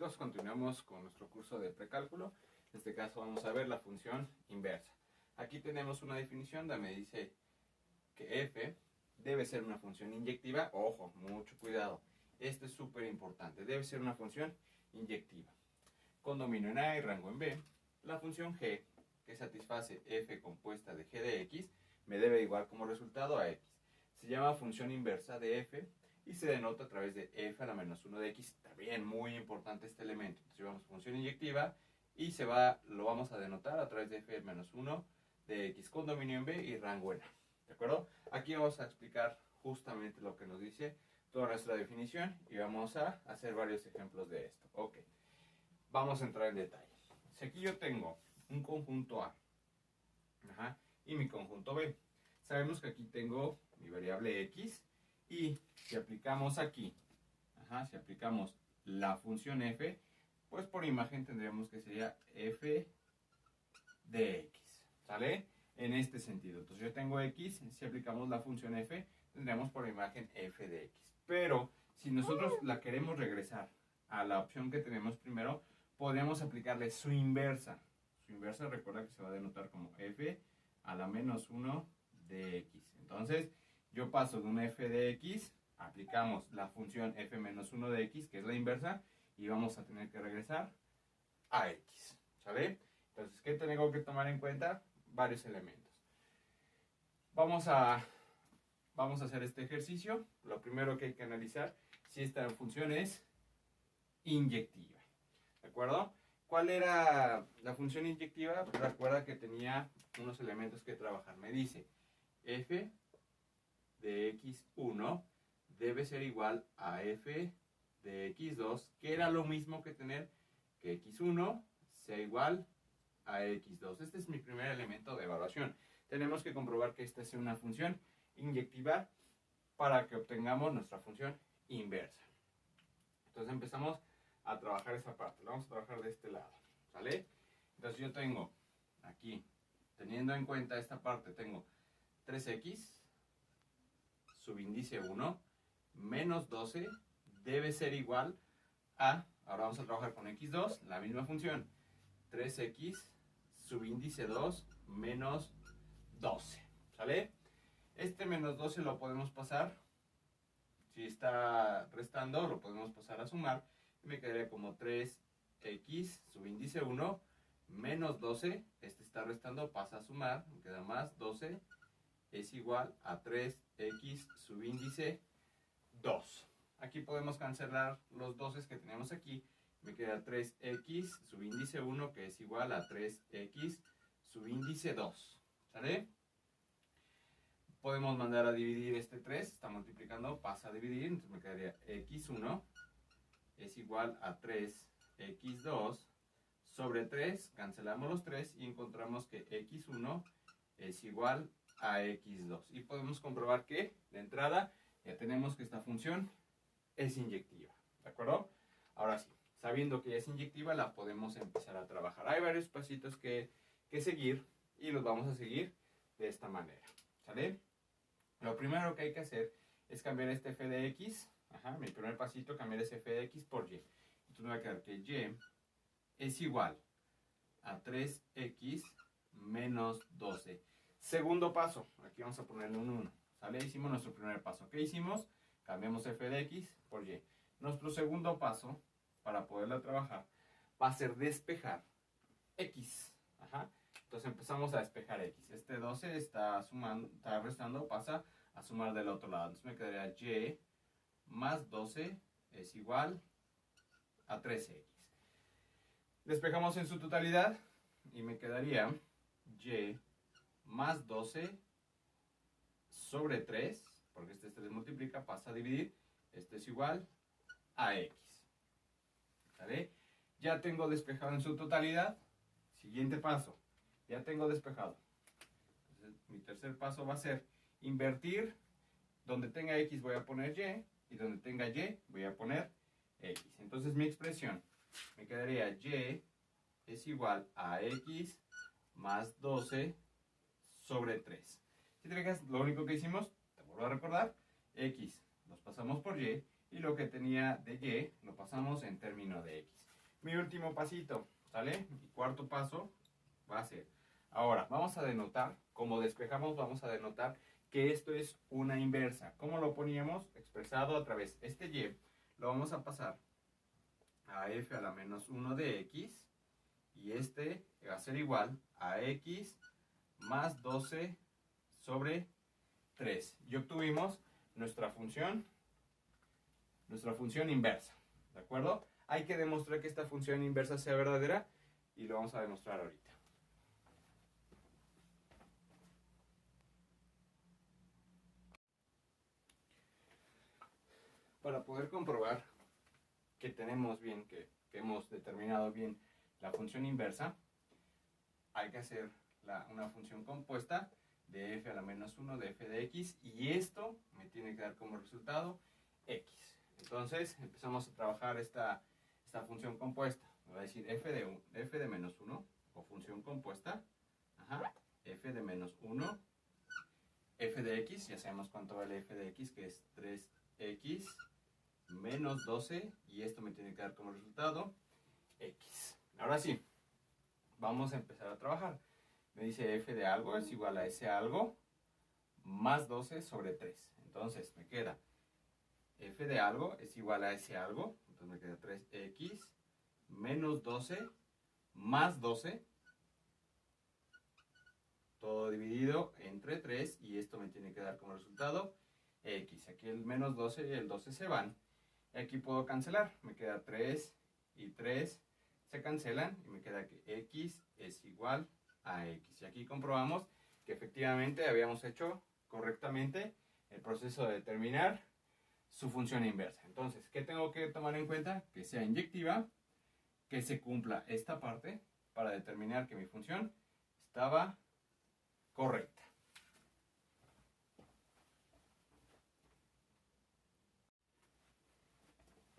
chicos, continuamos con nuestro curso de precálculo. En este caso vamos a ver la función inversa. Aquí tenemos una definición donde me dice que f debe ser una función inyectiva. Ojo, mucho cuidado. Esto es súper importante. Debe ser una función inyectiva. Con dominio en A y rango en B, la función g, que satisface f compuesta de g de x, me debe igual como resultado a x. Se llama función inversa de f y se denota a través de f a la menos 1 de x. También muy importante este elemento. Entonces llevamos función inyectiva y lo vamos a denotar a través de f menos 1 de x con dominio en b y rango en a. ¿De acuerdo? Aquí vamos a explicar justamente lo que nos dice toda nuestra definición y vamos a hacer varios ejemplos de esto. Ok, vamos a entrar en detalle. Si aquí yo tengo un conjunto A y mi conjunto B, sabemos que aquí tengo mi variable x y si aplicamos aquí, si aplicamos la función f, pues por imagen tendríamos que sería f de x, ¿sale? En este sentido, entonces yo tengo x, si aplicamos la función f, tendríamos por imagen f de x. Pero si nosotros la queremos regresar a la opción que tenemos primero, podríamos aplicarle su inversa. Su inversa, recuerda que se va a denotar como f a la menos 1 de x. Entonces, yo paso de un f de x, aplicamos la función f menos 1 de x, que es la inversa, y vamos a tener que regresar a x, ¿sale? Entonces, ¿qué tengo que tomar en cuenta? Varios elementos. Vamos a hacer este ejercicio. Lo primero que hay que analizar, si esta función es inyectiva, ¿de acuerdo? ¿Cuál era la función inyectiva? Recuerda que tenía unos elementos que trabajar. Me dice f de x1 debe ser igual a f de x2, que era lo mismo que tener que x1 sea igual a x2. Este es mi primer elemento de evaluación. Tenemos que comprobar que esta sea una función inyectiva para que obtengamos nuestra función inversa. Entonces empezamos a trabajar esa parte. Vamos a trabajar de este lado, ¿sale? Entonces yo tengo aquí, teniendo en cuenta esta parte, tengo 3x subíndice 1 menos 12 debe ser igual a, ahora vamos a trabajar con x2, la misma función, 3x subíndice 2 menos 12, ¿sale? Este menos 12 lo podemos pasar, si está restando, lo podemos pasar a sumar, y me quedaría como 3x subíndice 1 menos 12, este está restando, pasa a sumar, me queda más 12, es igual a 3x subíndice 2. Aquí podemos cancelar los 12 que tenemos aquí. Me queda 3x subíndice 1 que es igual a 3x subíndice 2. ¿Sale? Podemos mandar a dividir este 3. Está multiplicando, pasa a dividir. Entonces me quedaría x1 es igual a 3x2 sobre 3. Cancelamos los 3 y encontramos que x1 es igual a x2. Y podemos comprobar que, de entrada, ya tenemos que esta función es inyectiva. ¿De acuerdo? Ahora sí, sabiendo que ya es inyectiva, la podemos empezar a trabajar. Hay varios pasitos que seguir y los vamos a seguir de esta manera. ¿Sale? Lo primero que hay que hacer es cambiar este f de x. Mi primer pasito, cambiar ese f de x por y. Entonces me va a quedar que y es igual a 3x menos 12. Segundo paso, aquí vamos a ponerle un 1. ¿Sale? Hicimos nuestro primer paso. ¿Qué hicimos? Cambiamos f de x por y. Nuestro segundo paso, para poderla trabajar, va a ser despejar x. Entonces empezamos a despejar x. Este 12 está restando, pasa a sumar del otro lado. Entonces me quedaría y más 12 es igual a 3x. Despejamos en su totalidad y me quedaría y más 12 sobre 3, porque este 3 multiplica, pasa a dividir, este es igual a x. ¿Sale? Ya tengo despejado en su totalidad. Siguiente paso, ya tengo despejado. Entonces, mi tercer paso va a ser invertir. Donde tenga x voy a poner y donde tenga y voy a poner x. Entonces mi expresión me quedaría y es igual a x más 12 sobre 3. Si te fijas, lo único que hicimos, te vuelvo a recordar, x los pasamos por y lo que tenía de y lo pasamos en término de x. Mi último pasito, ¿sale? Mi cuarto paso va a ser, ahora vamos a denotar, como despejamos, vamos a denotar que esto es una inversa. ¿Cómo lo poníamos? Expresado a través de este y, lo vamos a pasar a f a la menos 1 de x, y este va a ser igual a x más 12 sobre 3. Y obtuvimos nuestra función inversa, ¿de acuerdo? Hay que demostrar que esta función inversa sea verdadera y lo vamos a demostrar ahorita. Para poder comprobar que tenemos bien, que hemos determinado bien la función inversa, hay que hacer una función compuesta de f a la menos 1 de f de x, y esto me tiene que dar como resultado x. Entonces empezamos a trabajar esta función compuesta. Me va a decir f de menos 1, o función compuesta, f de menos 1, f de x, ya sabemos cuánto vale f de x, que es 3x menos 12, y esto me tiene que dar como resultado x. Ahora sí, vamos a empezar a trabajar. Me dice f de algo es igual a ese algo más 12 sobre 3. Entonces me queda f de algo es igual a ese algo, entonces me queda 3x menos 12 más 12, todo dividido entre 3, y esto me tiene que dar como resultado x. Aquí el menos 12 y el 12 se van, y aquí puedo cancelar, me queda 3 y 3 se cancelan, y me queda que x es igual a x. Y aquí comprobamos que efectivamente habíamos hecho correctamente el proceso de determinar su función inversa. Entonces, ¿qué tengo que tomar en cuenta? Que sea inyectiva, que se cumpla esta parte para determinar que mi función estaba correcta.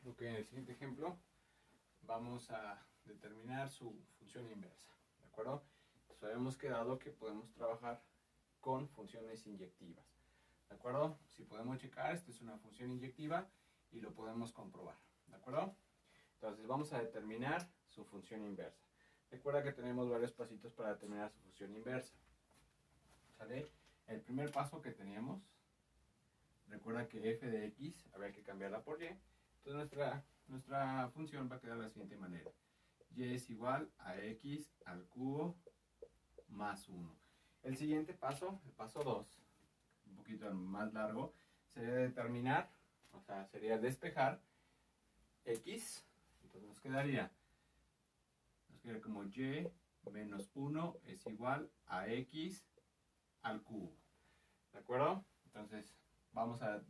Ok, en el siguiente ejemplo vamos a determinar su función inversa, ¿de acuerdo? Entonces habíamos quedado que podemos trabajar con funciones inyectivas, ¿de acuerdo? Si podemos checar, esta es una función inyectiva y lo podemos comprobar, ¿de acuerdo? Entonces vamos a determinar su función inversa. Recuerda que tenemos varios pasitos para determinar su función inversa, ¿sale? El primer paso que teníamos, recuerda que f de x había que cambiarla por y. Entonces nuestra función va a quedar de la siguiente manera. Y es igual a x al cubo más 1. El siguiente paso, el paso 2, un poquito más largo, sería determinar, o sea, sería despejar x. Entonces nos quedaría como y menos 1 es igual a x al cubo. ¿De acuerdo? Entonces vamos a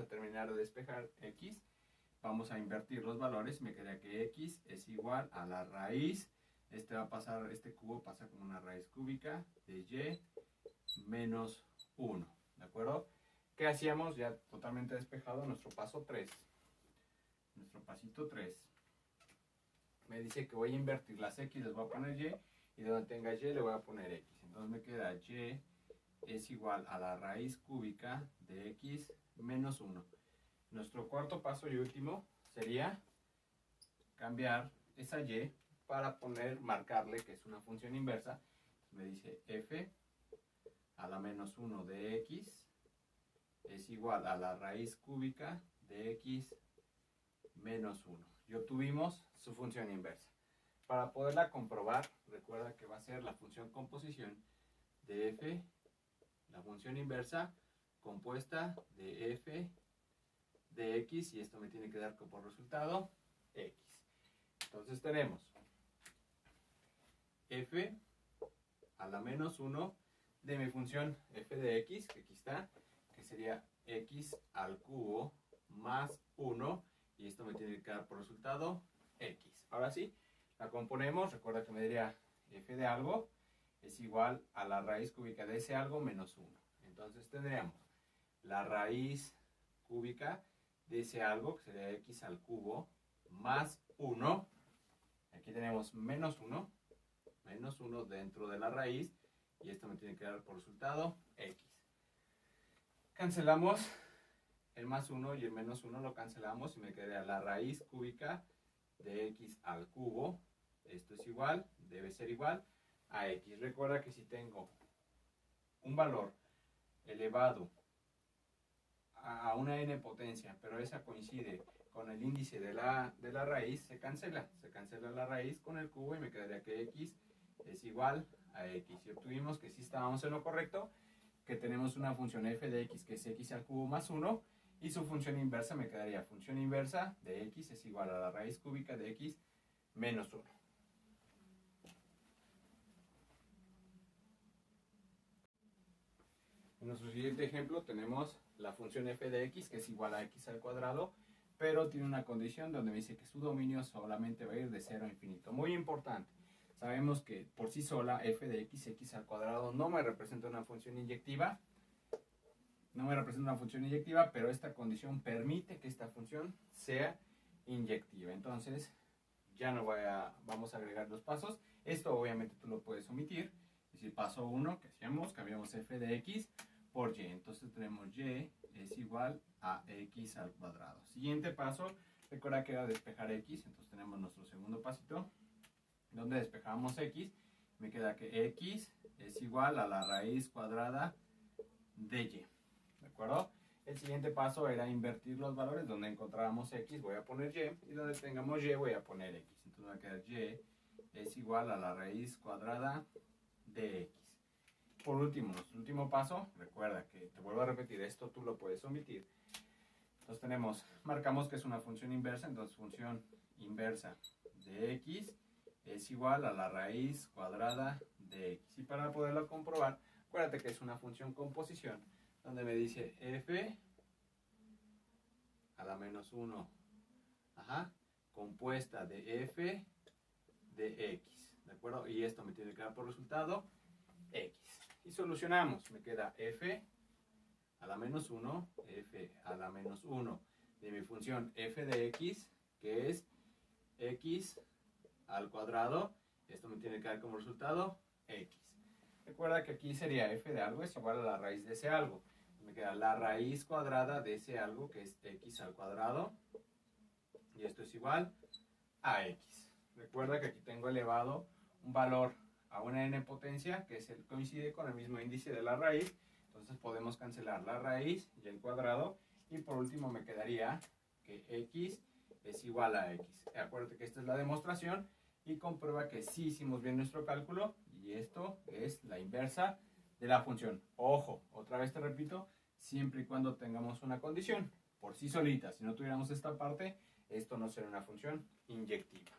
terminar de despejar x. Vamos a invertir los valores. Me queda que x es igual a la raíz. Este cubo pasa como una raíz cúbica de y menos 1. ¿De acuerdo? ¿Qué hacíamos? Ya totalmente despejado nuestro paso 3. Nuestro pasito 3. Me dice que voy a invertir las x, les voy a poner y donde tenga y le voy a poner x. Entonces me queda y es igual a la raíz cúbica de x menos 1. Nuestro cuarto paso y último sería cambiar esa y para marcarle que es una función inversa. Me dice f a la menos 1 de x es igual a la raíz cúbica de x menos 1. Y obtuvimos su función inversa. Para poderla comprobar, recuerda que va a ser la función composición de f, la función inversa compuesta de f de x, y esto me tiene que dar como resultado x. Entonces tenemos f a la menos 1 de mi función f de x, que aquí está, que sería x al cubo más 1, y esto me tiene que dar por resultado x. Ahora sí, la componemos. Recuerda que me diría f de algo es igual a la raíz cúbica de ese algo menos 1. Entonces tendríamos la raíz cúbica de ese algo, que sería x al cubo, más 1. Aquí tenemos menos 1 dentro de la raíz, y esto me tiene que dar por resultado x. Cancelamos el más 1 y el menos 1, lo cancelamos y me quedaría la raíz cúbica de x al cubo, esto es igual, debe ser igual a x. Recuerda que si tengo un valor elevado a una n potencia, pero esa coincide con el índice de la raíz, se cancela la raíz con el cubo y me quedaría que x es igual a x. Y obtuvimos que sí estábamos en lo correcto, que tenemos una función f de x que es x al cubo más 1, y su función inversa me quedaría función inversa de x es igual a la raíz cúbica de x menos 1. En nuestro siguiente ejemplo tenemos la función f de x que es igual a x al cuadrado, pero tiene una condición donde me dice que su dominio solamente va a ir de 0 a infinito. Muy importante, sabemos que por sí sola f de x, x al cuadrado, no me representa una función inyectiva, pero esta condición permite que esta función sea inyectiva. Entonces, ya no vamos a agregar los pasos. Esto obviamente tú lo puedes omitir. Es decir, paso 1 que hacíamos, cambiamos f de x por y. Entonces tenemos y es igual a x al cuadrado. Siguiente paso, recuerda que era despejar x. Entonces tenemos nuestro segundo pasito, donde despejamos x. Me queda que x es igual a la raíz cuadrada de y. ¿De acuerdo? El siguiente paso era invertir los valores. Donde encontrábamos x voy a poner y, y donde tengamos y voy a poner x. Entonces va a quedar y es igual a la raíz cuadrada de x. Por último, nuestro último paso, recuerda que te vuelvo a repetir, esto tú lo puedes omitir. Entonces marcamos que es una función inversa, entonces función inversa de x es igual a la raíz cuadrada de x. Y para poderlo comprobar, acuérdate que es una función composición, donde me dice f a la menos 1, compuesta de f de x, ¿de acuerdo? Y esto me tiene que dar por resultado x. Y solucionamos, me queda f a la menos 1, f a la menos 1 de mi función f de x, que es x al cuadrado. Esto me tiene que dar como resultado x. Recuerda que aquí sería f de algo es igual a la raíz de ese algo. Me queda la raíz cuadrada de ese algo, que es x al cuadrado. Y esto es igual a x. Recuerda que aquí tengo elevado un valor a una n potencia que coincide con el mismo índice de la raíz. Entonces podemos cancelar la raíz y el cuadrado. Y por último me quedaría que x es igual a x. Acuérdate que esta es la demostración y comprueba que sí hicimos bien nuestro cálculo. Y esto es la inversa de la función. Ojo, otra vez te repito, siempre y cuando tengamos una condición. Por sí solita, si no tuviéramos esta parte, esto no sería una función inyectiva.